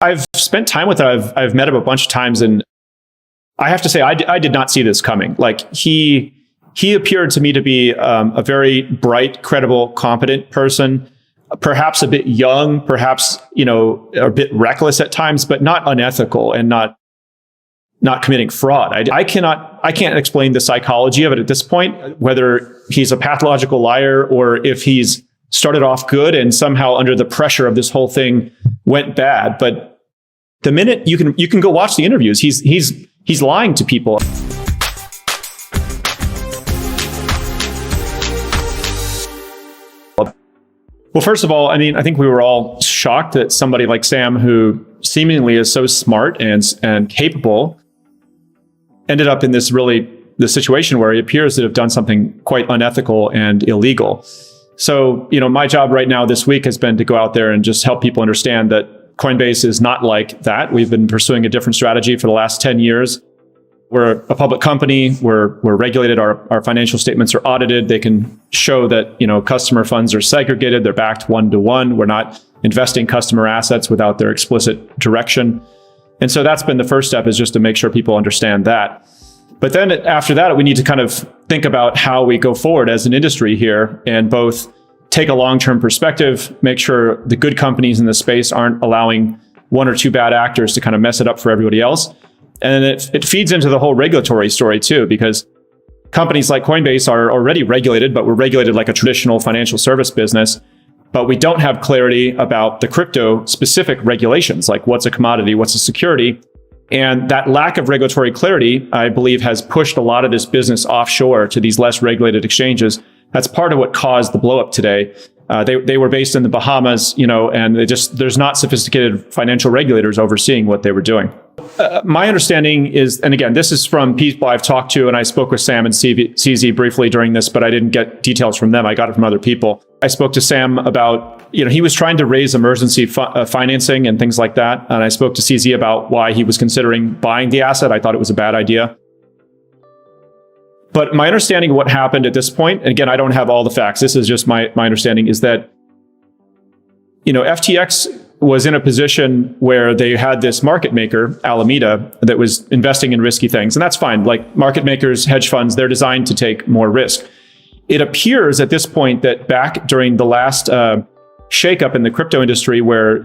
I've spent time with him. I've met him a bunch of times, and I have to say, I did not see this coming. Like he appeared to me to be a very bright, credible, competent person, perhaps a bit young, perhaps, a bit reckless at times, but not unethical and not committing fraud. I can't explain the psychology of it at this point, whether he's a pathological liar or if he's started off good and somehow under the pressure of this whole thing went bad. But the minute you can go watch the interviews, he's lying to people. Well, first of all, I think we were all shocked that somebody like Sam, who seemingly is so smart and capable, ended up in this situation where he appears to have done something quite unethical and illegal. So, my job right now this week has been to go out there and just help people understand that Coinbase is not like that. We've been pursuing a different strategy for the last 10 years. We're a public company. We're regulated. Our financial statements are audited. They can show that, customer funds are segregated. They're backed 1-to-1. We're not investing customer assets without their explicit direction. And so that's been the first step, is just to make sure people understand that. But then after that, we need to kind of think about how we go forward as an industry here and both take a long-term perspective, make sure the good companies in the space aren't allowing one or two bad actors to kind of mess it up for everybody else. And it feeds into the whole regulatory story too, because companies like Coinbase are already regulated, but we're regulated like a traditional financial service business. But we don't have clarity about the crypto specific regulations, like what's a commodity, what's a security. And that lack of regulatory clarity, I believe, has pushed a lot of this business offshore to these less regulated exchanges. That's part of what caused the blow up today. They were based in the Bahamas, and there's not sophisticated financial regulators overseeing what they were doing. My understanding is, and again, this is from people I've talked to, and I spoke with Sam and CZ briefly during this, but I didn't get details from them. I got it from other people. I spoke to Sam about, he was trying to raise emergency financing and things like that. And I spoke to CZ about why he was considering buying the asset. I thought it was a bad idea. But my understanding of what happened at this point, and again, I don't have all the facts. This is just my understanding, is that, FTX was in a position where they had this market maker, Alameda, that was investing in risky things. And that's fine. Like market makers, hedge funds, they're designed to take more risk. It appears at this point that back during the last shakeup in the crypto industry, where,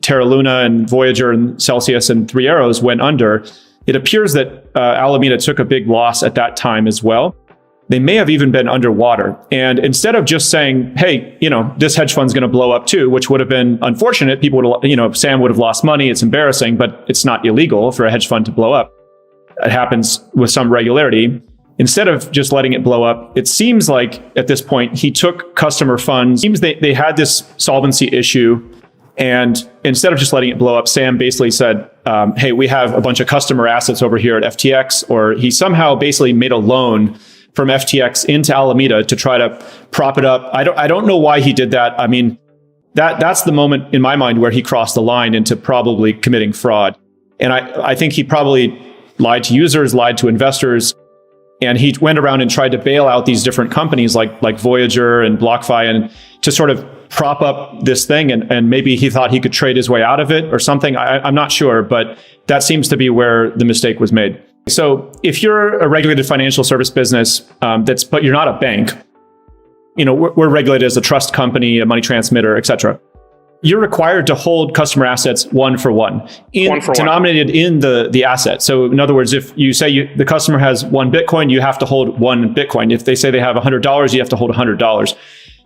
Terra Luna and Voyager and Celsius and Three Arrows went under, it appears that Alameda took a big loss at that time as well. They may have even been underwater. And instead of just saying, hey, this hedge fund's going to blow up too, which would have been unfortunate. People would, Sam would have lost money. It's embarrassing, but it's not illegal for a hedge fund to blow up. It happens with some regularity. Instead of just letting it blow up, it seems like at this point, he took customer funds. It seems they had this solvency issue. And instead of just letting it blow up, Sam basically said, hey, we have a bunch of customer assets over here at FTX, or he somehow basically made a loan from FTX into Alameda to try to prop it up. I don't know why he did that. That's the moment in my mind where he crossed the line into probably committing fraud. And I think he probably lied to users, lied to investors, and he went around and tried to bail out these different companies like Voyager and BlockFi, and to sort of prop up this thing. And maybe he thought he could trade his way out of it or something. I'm not sure, but that seems to be where the mistake was made. So if you're a regulated financial service business, but you're not a bank, we're regulated as a trust company, a money transmitter, et cetera. You're required to hold customer assets one for one, denominated in the asset. So in other words, if you say the customer has one Bitcoin, you have to hold one Bitcoin. If they say they have $100, you have to hold $100.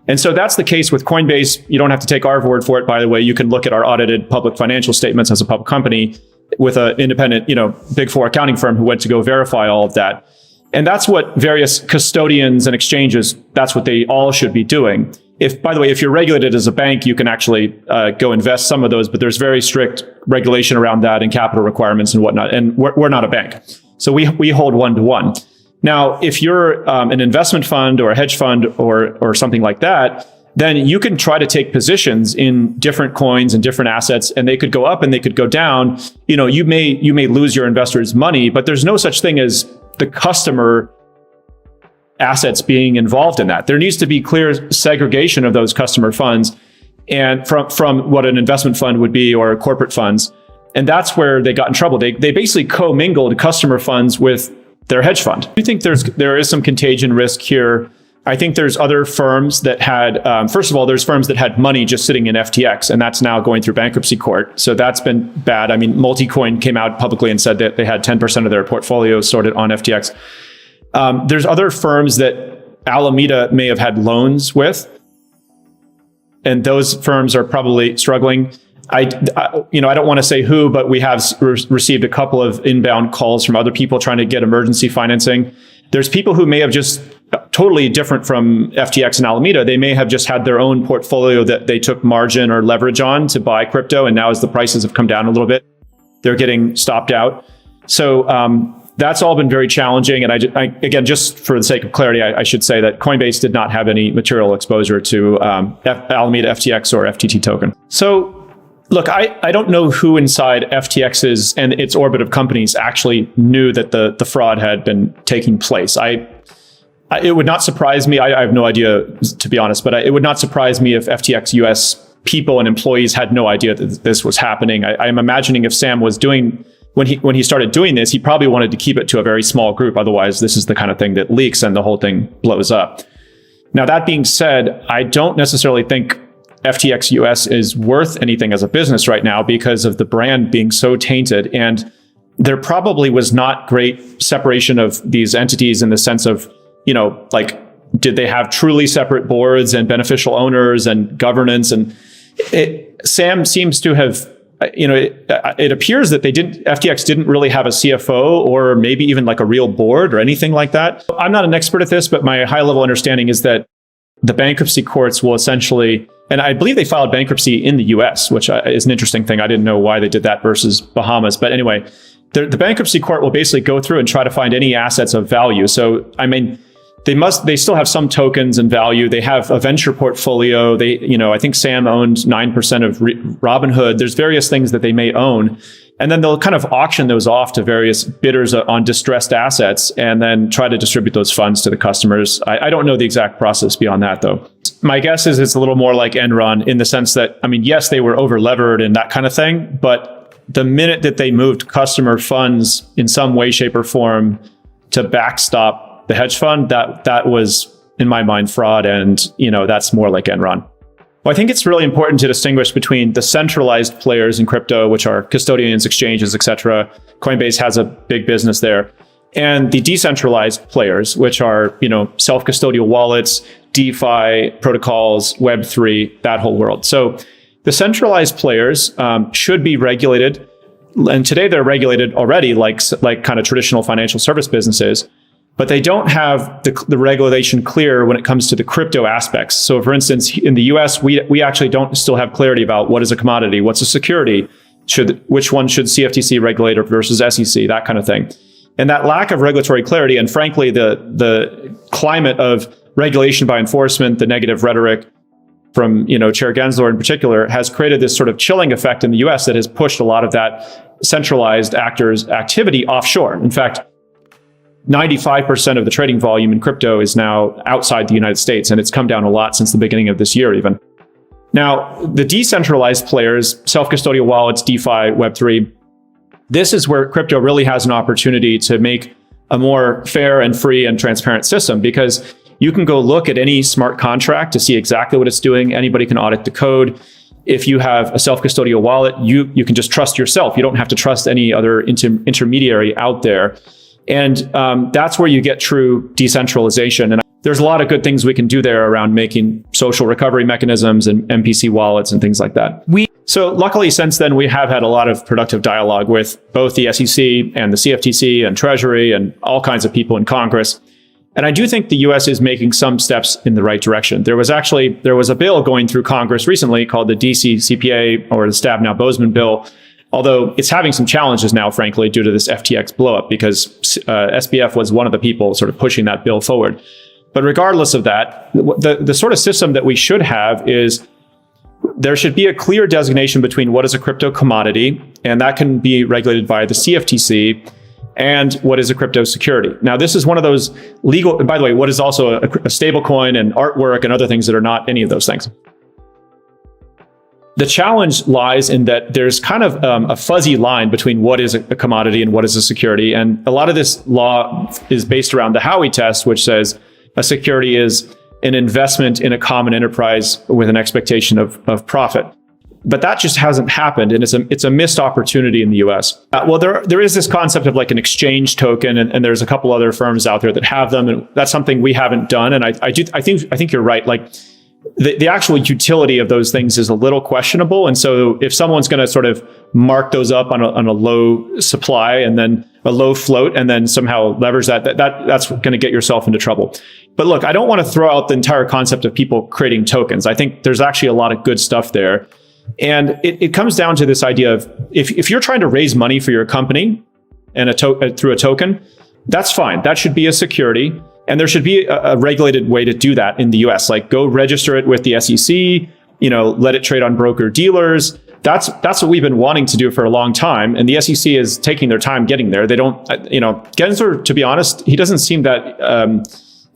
And so that's the case with Coinbase. You don't have to take our word for it, by the way. You can look at our audited public financial statements as a public company with an independent, Big Four accounting firm who went to go verify all of that. And that's what various custodians and exchanges, that's what they all should be doing. By the way, if you're regulated as a bank, you can actually go invest some of those, but there's very strict regulation around that and capital requirements and whatnot. And we're not a bank. So we hold one-to-one. Now, if you're an investment fund or a hedge fund or something like that, then you can try to take positions in different coins and different assets, and they could go up and they could go down. You may lose your investors' money, but there's no such thing as the customer assets being involved in that. There needs to be clear segregation of those customer funds. and from what an investment fund would be or corporate funds. And that's where they got in trouble. They basically commingled customer funds with their hedge fund. I think there is some contagion risk here. I think there's other firms that had, first of all, there's firms that had money just sitting in FTX, and that's now going through bankruptcy court. So that's been bad. I mean, Multicoin came out publicly and said that they had 10% of their portfolio sorted on FTX. There's other firms that Alameda may have had loans with, and those firms are probably struggling. I don't want to say who, but we have received a couple of inbound calls from other people trying to get emergency financing. There's people who may have just totally different from FTX and Alameda. They may have just had their own portfolio that they took margin or leverage on to buy crypto. And now as the prices have come down a little bit, they're getting stopped out. So that's all been very challenging. And I again, just for the sake of clarity, I should say that Coinbase did not have any material exposure to Alameda FTX or FTT token. So look, I don't know who inside FTX's and its orbit of companies actually knew that the fraud had been taking place. It would not surprise me. I have no idea, to be honest, but it would not surprise me if FTX US people and employees had no idea that this was happening. I'm imagining if Sam was doing, when he started doing this, he probably wanted to keep it to a very small group. Otherwise, this is the kind of thing that leaks and the whole thing blows up. Now, that being said, I don't necessarily think FTX US is worth anything as a business right now because of the brand being so tainted. And there probably was not great separation of these entities in the sense of, like, did they have truly separate boards and beneficial owners and governance? And Sam seems to have, it appears that FTX didn't really have a CFO or maybe even like a real board or anything like that. I'm not an expert at this, but my high level understanding is that the bankruptcy courts will essentially, and I believe they filed bankruptcy in the US, which is an interesting thing. I didn't know why they did that versus Bahamas. But anyway, the bankruptcy court will basically go through and try to find any assets of value. So, I mean, they still have some tokens and value. They have a venture portfolio. I think Sam owned 9% of Robinhood. There's various things that they may own. And then they'll kind of auction those off to various bidders on distressed assets and then try to distribute those funds to the customers. I don't know the exact process beyond that, though. My guess is it's a little more like Enron in the sense that, I mean, yes, they were over-levered and that kind of thing, but the minute that they moved customer funds in some way, shape, or form to backstop the hedge fund, that was, in my mind, fraud. And, that's more like Enron. Well, I think it's really important to distinguish between the centralized players in crypto, which are custodians, exchanges, et cetera. Coinbase has a big business there. And the decentralized players, which are, self-custodial wallets, DeFi protocols, Web3, that whole world. So the centralized players should be regulated. And today they're regulated already like kind of traditional financial service businesses. But they don't have the regulation clear when it comes to the crypto aspects. So for instance, in the US, we actually don't still have clarity about what is a commodity, what's a security, which one should CFTC regulate versus SEC, that kind of thing. And that lack of regulatory clarity, and frankly, the climate of regulation by enforcement, the negative rhetoric from Chair Gensler in particular, has created this sort of chilling effect in the US that has pushed a lot of that centralized actors' activity offshore. In fact, 95% of the trading volume in crypto is now outside the United States, and it's come down a lot since the beginning of this year even. Now, the decentralized players, self-custodial wallets, DeFi, Web3, this is where crypto really has an opportunity to make a more fair and free and transparent system, because you can go look at any smart contract to see exactly what it's doing. Anybody can audit the code. If you have a self-custodial wallet, you can just trust yourself. You don't have to trust any other intermediary out there. And that's where you get true decentralization. And there's a lot of good things we can do there around making social recovery mechanisms and MPC wallets and things like that. So luckily, since then, we have had a lot of productive dialogue with both the SEC and the CFTC and Treasury and all kinds of people in Congress. And I do think the US is making some steps in the right direction. There was a bill going through Congress recently called the DC CPA, or the Stabenow-Boozman bill, although it's having some challenges now, frankly, due to this FTX blowup, because SBF was one of the people sort of pushing that bill forward. But regardless of that, the sort of system that we should have is there should be a clear designation between what is a crypto commodity, and that can be regulated by the CFTC, and what is a crypto security. Now, this is one of those legal, and by the way, what is also a stable coin and artwork and other things that are not any of those things. The challenge lies in that there's kind of a fuzzy line between what is a commodity and what is a security. And a lot of this law is based around the Howey test, which says a security is an investment in a common enterprise with an expectation of profit. But that just hasn't happened, and it's a missed opportunity in the U.S. Well, there is this concept of like an exchange token, and there's a couple other firms out there that have them, and that's something we haven't done. And I think you're right. Like the actual utility of those things is a little questionable, and so if someone's going to sort of mark those up on a low supply and then a low float, and then somehow leverage that's going to get yourself into trouble. But look, I don't want to throw out the entire concept of people creating tokens. I think there's actually a lot of good stuff there. And it comes down to this idea of if you're trying to raise money for your company and through a token, that's fine. That should be a security. And there should be a regulated way to do that in the US. Like go register it with the SEC, let it trade on broker dealers. That's what we've been wanting to do for a long time. And the SEC is taking their time getting there. They don't, Gensler, to be honest, he doesn't seem that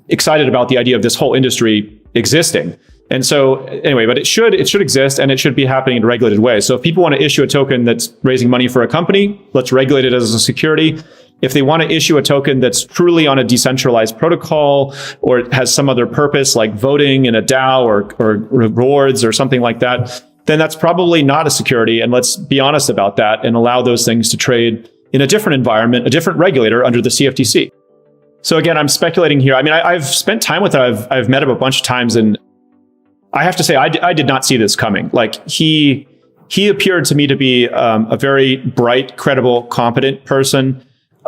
excited about the idea of this whole industry existing. And so anyway, but it should exist, and it should be happening in a regulated way. So if people want to issue a token that's raising money for a company, let's regulate it as a security. If they want to issue a token that's truly on a decentralized protocol, or it has some other purpose like voting in a DAO or rewards or something like that, then that's probably not a security. And let's be honest about that and allow those things to trade in a different environment, a different regulator under the CFTC. So again, I'm speculating here. I mean, I've spent time with him. I've met him a bunch of times, and I have to say, I did not see this coming. Like he appeared to me to be a very bright, credible, competent person,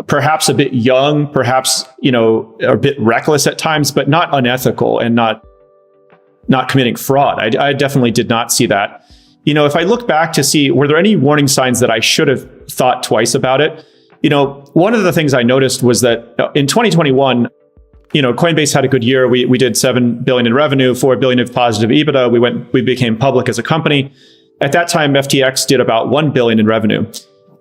perhaps a bit young, perhaps, a bit reckless at times, but not unethical and not committing fraud. I definitely did not see that. If I look back to see, were there any warning signs that I should have thought twice about it? One of the things I noticed was that in 2021, Coinbase had a good year. We did $7 billion in revenue, $4 billion of positive EBITDA. We became public as a company. At that time, FTX did about $1 billion in revenue.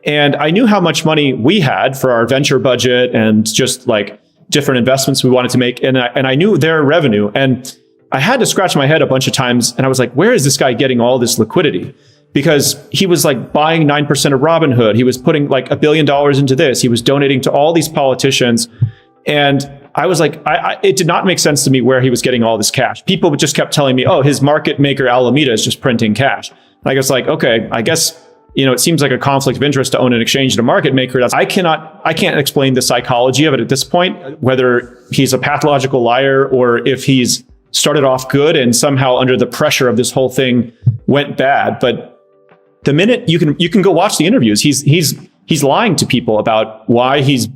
And I knew how much money we had for our venture budget and just like different investments we wanted to make. And I knew their revenue. And I had to scratch my head a bunch of times. And I was like, where is this guy getting all this liquidity? Because he was like buying 9% of Robinhood. He was putting like $1 billion into this. He was donating to all these politicians. And I was like, it did not make sense to me where he was getting all this cash. People just kept telling me, oh, his market maker Alameda is just printing cash. And I was like, okay, I guess, it seems like a conflict of interest to own an exchange and a market maker. I can't explain the psychology of it at this point, whether he's a pathological liar or if he's started off good and somehow under the pressure of this whole thing went bad. But the minute you can go watch the interviews, he's lying to people about why he's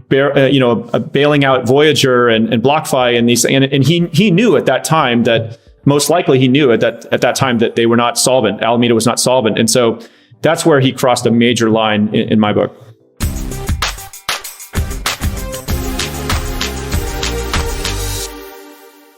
bailing out Voyager and BlockFi and these, and he knew at that time that most likely he knew at that time that they were not solvent. Alameda was not solvent, and so that's where he crossed a major line in my book.